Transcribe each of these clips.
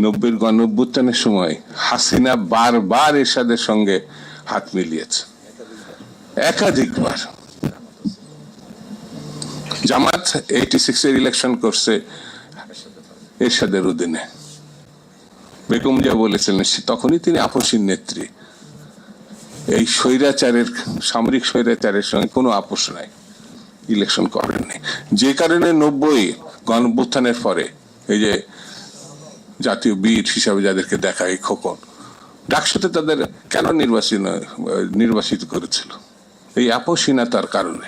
90-এর গণঅভ্যুত্থানের সময় হাসিনা বারবার এরশাদের সঙ্গে হাত মিলিয়েছে, একাধিকবার। জামাত 86-এর ইলেকশন করছে এরশাদের অধীনে। বেগম জিয়া বলেছিলেন তখনই তিনি আপসীর নেত্রী, এই স্বৈরাচারের, সামরিক স্বৈরাচারের সঙ্গে কোনো আপোষ নাই, ইলেকশন করেননি। যে কারণে 90 গণঅভ্যুত্থানের পরে এই যে জাতীয় বীর হিসাবে যাদেরকে দেখা, এই খোকন, ডাকসুতে তাদের কেন নির্বাচিত করেছিল? এই আপোষহীনতার কারণে।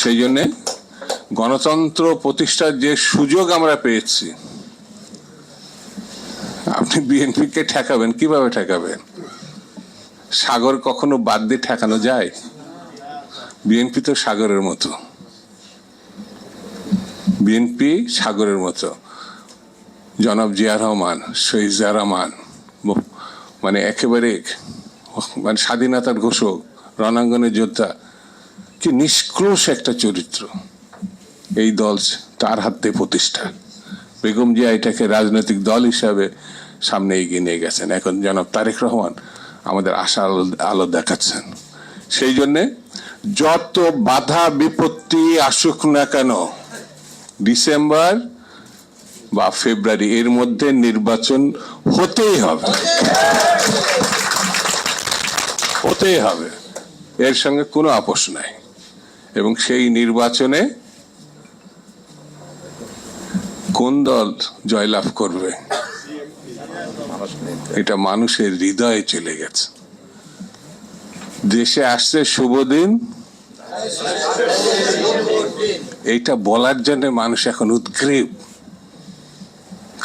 সেই জন্যে গণতন্ত্র প্রতিষ্ঠার যে সুযোগ আমরা পেয়েছি, আপনি বিএনপিকে ঠেকাবেন, কিভাবে ঠেকাবেন? সাগর কখনো বাদ দিয়ে ঠেকানো যায়? বিএনপি তো সাগরের মতো, বিএনপি সাগরের মতো। জনাব জিয়া রহমান, শহীদ জিয়া রহমান, মানে একেবারে মানে স্বাধীনতার ঘোষক, রণাঙ্গনের যোদ্ধা, কি নিষ্ক্রোশ একটা চরিত্র। এই দল তার হাতে প্রতিষ্ঠা। বেগম জিয়া এটাকে রাজনৈতিক দল হিসাবে সামনে এগিয়ে নিয়ে গেছেন। এখন জনাব তারেক রহমান আমাদের আশা আলো দেখাচ্ছেন। সেই জন্যে যত বাধা বিপত্তি আসুক না কেন, ডিসেম্বর বা ফেব্রুয়ারি এর মধ্যে নির্বাচন হতেই হবে, হতেই হবে, এর সঙ্গে কোনো আপোষ নাই। এবং সেই নির্বাচনে কোন দল জয়লাভ করবে এটা মানুষের হৃদয়ে চলে গেছে। দেশে আসছে শুভ দিন, এইটা বলার জন্য মানুষ এখন উদ্গ্রীব।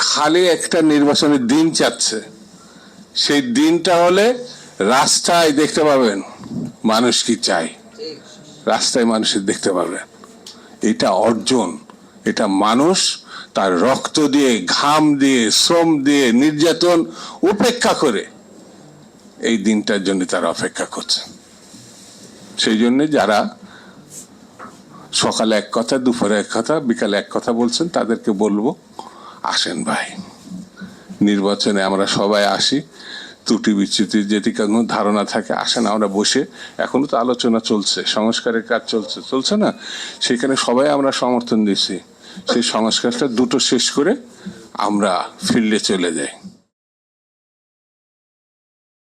খালি একটা নির্বাচনের দিন চাচ্ছে, সেই দিনটা হলে রাস্তায় দেখতে পাবেন মানুষ কি চায়, রাস্তায় মানুষের দেখতে পাবেন। এটা অর্জন, এটা মানুষ তার রক্ত দিয়ে, ঘাম দিয়ে, শ্রম দিয়ে, নির্যাতন উপেক্ষা করে এই দিনটার জন্য তারা অপেক্ষা করছে। সেই জন্য যারা সকালে এক কথা, দুপুরে এক কথা, বিকালে এক কথা বলছেন, তাদেরকে বলবো আসেন ভাই, নির্বাচনে আমরা সবাই আসি। ত্রুটি বিচ্যুতির যদি কোনো ধারণা থাকে আসেন, আমরা বসে, এখনো তো আলোচনা চলছে, সংস্কারের কাজ চলছে না, সেখানে সবাই আমরা সমর্থন দিচ্ছি। সেই সংস্কারটা দুটো শেষ করে আমরা ফিল্ডে চলে যাই।